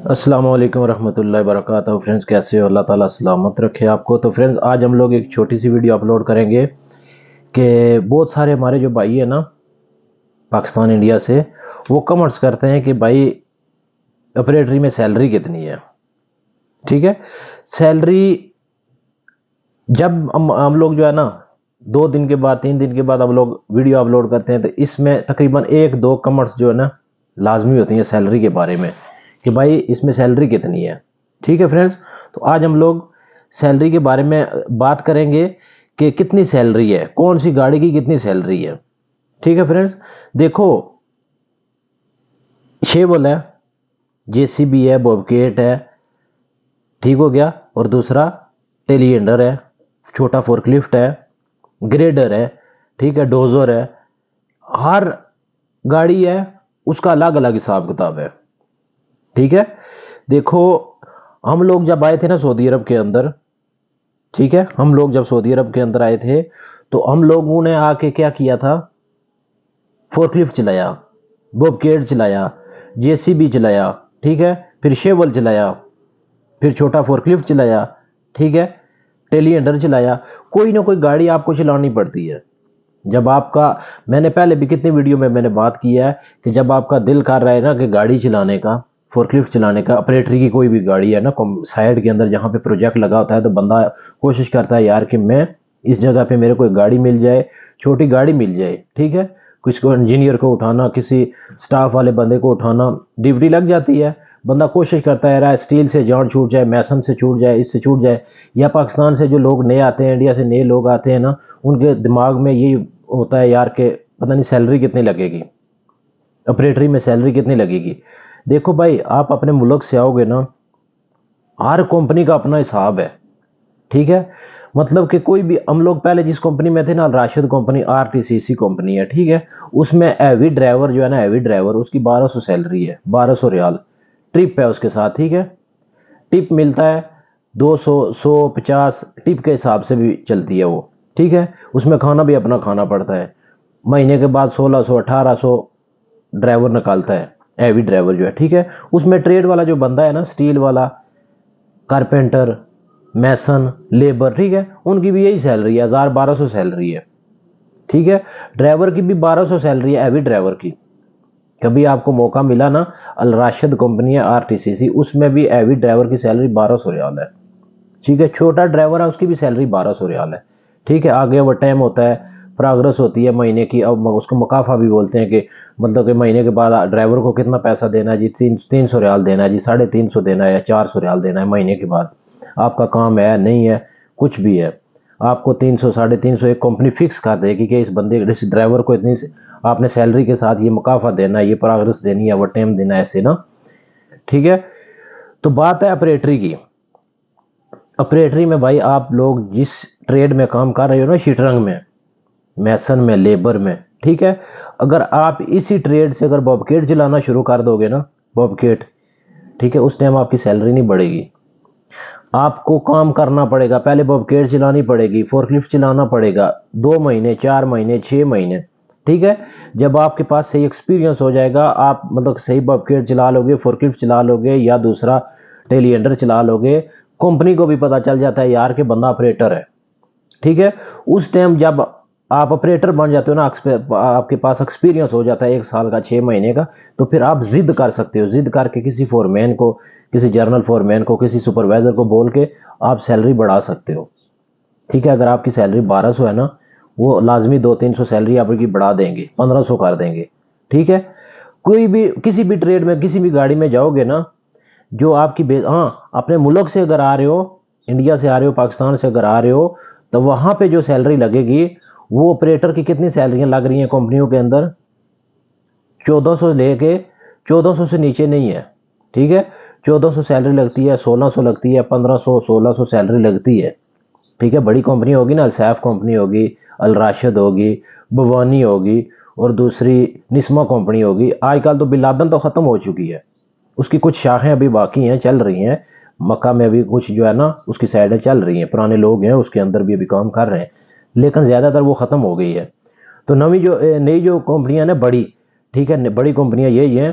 السلام علیکم ورحمۃ اللہ وبرکاتہ۔ فرینڈز کیسے ہو؟ اللہ تعالیٰ سلامت رکھے آپ کو۔ تو فرینڈز آج ہم لوگ ایک چھوٹی سی ویڈیو اپلوڈ کریں گے کہ بہت سارے ہمارے جو بھائی ہیں نا پاکستان انڈیا سے، وہ کمنٹس کرتے ہیں کہ بھائی اپریٹری میں سیلری کتنی ہے؟ ٹھیک ہے، سیلری جب ہم لوگ جو ہے نا 2 دن کے بعد 3 دن کے بعد ہم لوگ ویڈیو اپلوڈ کرتے ہیں تو اس میں تقریباً 1-2 کمنٹس جو ہے نا لازمی ہوتی ہیں سیلری کے بارے میں کہ بھائی اس میں سیلری کتنی ہے۔ ٹھیک ہے فرینڈز، تو آج ہم لوگ سیلری کے بارے میں بات کریں گے کہ کتنی سیلری ہے، کون سی گاڑی کی کتنی سیلری ہے۔ ٹھیک ہے فرینڈز، دیکھو شیول ہے، جے سی بی ہے، بوبکیٹ ہے، ٹھیک ہو گیا، اور دوسرا ٹیلی انڈر ہے، چھوٹا فورک لفٹ ہے، گریڈر ہے، ٹھیک ہے، ڈوزر ہے۔ ہر گاڑی ہے اس کا الگ الگ حساب کتاب ہے۔ ٹھیک ہے، دیکھو ہم لوگ جب آئے تھے نا سعودی عرب کے اندر، ٹھیک ہے، ہم لوگ جب سعودی عرب کے اندر آئے تھے تو ہم لوگوں نے آ کے کیا کیا تھا، فورک لفٹ چلایا، بوبکیٹ چلایا، جے سی بی چلایا، ٹھیک ہے، پھر شیول چلایا، پھر چھوٹا فورک لفٹ چلایا، ٹھیک ہے، ٹیلی انڈر چلایا۔ کوئی نہ کوئی گاڑی آپ کو چلانی پڑتی ہے۔ جب آپ کا، میں نے پہلے بھی کتنی ویڈیو میں نے بات کی ہے کہ جب آپ کا دل کر رہا ہے نا کہ گاڑی چلانے کا، فورک لفٹ چلانے کا، اپریٹری کی کوئی بھی گاڑی ہے نا سائڈ کے اندر جہاں پہ پروجیکٹ لگا ہوتا ہے، تو بندہ کوشش کرتا ہے یار کہ میں اس جگہ پہ میرے کوئی گاڑی مل جائے، چھوٹی گاڑی مل جائے، ٹھیک ہے، کسی کو انجینئر کو اٹھانا، کسی سٹاف والے بندے کو اٹھانا، ڈیوٹی لگ جاتی ہے، بندہ کوشش کرتا ہے یار اسٹیل سے جان چھوٹ جائے، میسن سے چھوٹ جائے، اس سے چھوٹ جائے، یا پاکستان سے جو لوگ نئے آتے ہیں، انڈیا سے نئے لوگ آتے ہیں نا، ان کے دماغ میں یہی ہوتا ہے یار کہ پتہ نہیں سیلری کتنی لگے گی، اپریٹری میں سیلری کتنی لگے گی۔ دیکھو بھائی آپ اپنے ملک سے آؤ گے نا، ہر کمپنی کا اپنا حساب ہے، ٹھیک ہے، مطلب کہ کوئی بھی، ہم لوگ پہلے جس کمپنی میں تھے نا، راشد کمپنی، RTCC کمپنی ہے، ٹھیک ہے، اس میں ہیوی ڈرائیور جو ہے نا، ہیوی ڈرائیور اس کی 1200 سیلری ہے، 1200 ریال ٹرپ ہے اس کے ساتھ، ٹھیک ہے، ٹپ ملتا ہے 200 150 ٹپ کے حساب سے بھی چلتی ہے وہ، ٹھیک ہے، اس میں کھانا بھی اپنا کھانا پڑتا ہے، مہینے کے بعد 1600 1800 ڈرائیور نکالتا ہے، ہیوی ڈرائیور جو ہے، ٹھیک ہے۔ اس میں ٹریڈ والا جو بندہ ہے نا، سٹیل والا، کارپینٹر، میسن، لیبر، ٹھیک ہے، ان کی بھی یہی سیلری ہے، 1200 سیلری ہے، ٹھیک ہے، ڈرائیور کی بھی 1200 سیلری ہے، ہیوی ڈرائیور کی۔ کبھی آپ کو موقع ملا نا، الراشد کمپنی ہے RTCC، اس میں بھی ہیوی ڈرائیور کی سیلری 1200 ریال ہے، ٹھیک ہے، چھوٹا ڈرائیور ہے اس کی بھی سیلری 1200 ریال ہے، ٹھیک ہے۔ آگے اوور ٹائم ہوتا ہے، پروگرس ہوتی ہے مہینے کی، اب اس کو مکافہ بھی بولتے ہیں، کہ مطلب کہ مہینے کے بعد ڈرائیور کو کتنا پیسہ دینا ہے جی، 300 ریال دینا ہے جی، 350 دینا ہے، یا 400 ریال دینا ہے مہینے کے بعد، آپ کا کام ہے نہیں ہے کچھ بھی ہے، آپ کو 300 350 ایک کمپنی فکس کر دے گی کہ اس بندے اس ڈرائیور کو اتنی آپ نے سیلری کے ساتھ یہ مکافہ دینا ہے، یہ پروگرس دینی ہے، اوور ٹائم دینا ہے، ایسے نا، ٹھیک ہے۔ تو بات ہے اپریٹری کی۔ اپریٹری میں بھائی آپ لوگ جس ٹریڈ میں کام کر رہے ہو نا، شٹرنگ میں، میسن میں، لیبر میں، ٹھیک ہے، اگر آپ اسی ٹریڈ سے اگر بوبکیٹ چلانا شروع کر دو گے نا، بوبکیٹ، ٹھیک ہے، اس ٹائم آپ کی سیلری نہیں بڑھے گی، آپ کو کام کرنا پڑے گا، پہلے بوبکیٹ چلانی پڑے گی، فورک لفٹ چلانا پڑے گا 2 مہینے 4 مہینے 6 مہینے، ٹھیک ہے۔ جب آپ کے پاس صحیح ایکسپیرینس ہو جائے گا، آپ مطلب صحیح بوبکیٹ چلا لو گے، فورک لفٹ چلا لو گے، یا دوسرا ٹیلی انڈر چلا لو گے، کمپنی کو بھی پتا چل جاتا ہے یار کہ بندہ اپریٹر ہے، ٹھیک ہے۔ اس ٹائم جب آپ اپریٹر بن جاتے ہو نا، آپ کے پاس ایکسپیرینس ہو جاتا ہے 1 سال کا 6 مہینے کا، تو پھر آپ ضد کر سکتے ہو، ضد کر کے کسی فورمین کو، کسی جرنل فورمین کو، کسی سپروائزر کو بول کے آپ سیلری بڑھا سکتے ہو، ٹھیک ہے۔ اگر آپ کی سیلری 1200 ہے نا، وہ لازمی 200-300 سیلری آپ کی بڑھا دیں گے، 1500 کر دیں گے، ٹھیک ہے۔ کوئی بھی کسی بھی ٹریڈ میں، کسی بھی گاڑی میں جاؤ گے نا، جو آپ کی ہاں اپنے ملک سے اگر آ رہے ہو، انڈیا سے آ رہے ہو، پاکستان سے اگر آ رہے ہو، تو وہاں پہ جو سیلری لگے گی، وہ آپریٹر کی کتنی سیلریاں لگ رہی ہیں کمپنیوں کے اندر، 1400 لے کے 1400 سے نیچے نہیں ہے، ٹھیک ہے، 1400 سیلری لگتی ہے، 1600 لگتی ہے، 1500 1600 سیلری لگتی ہے، ٹھیک ہے۔ بڑی کمپنی ہوگی نا، السیف کمپنی ہوگی، الراشد ہوگی، بوانی ہوگی، اور دوسری نسما کمپنی ہوگی۔ آج کل تو بلادن تو ختم ہو چکی ہے، اس کی کچھ شاخیں ابھی باقی ہیں، چل رہی ہیں، مکہ میں بھی کچھ جو ہے نا اس کی سائڈیں چل رہی ہیں، پرانے لوگ ہیں اس کے اندر بھی ابھی کام کر رہے ہیں، لیکن زیادہ تر وہ ختم ہو گئی ہے۔ تو نئی جو کمپنیاں نا بڑی، ٹھیک ہے، بڑی کمپنیاں یہی ہیں،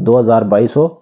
2200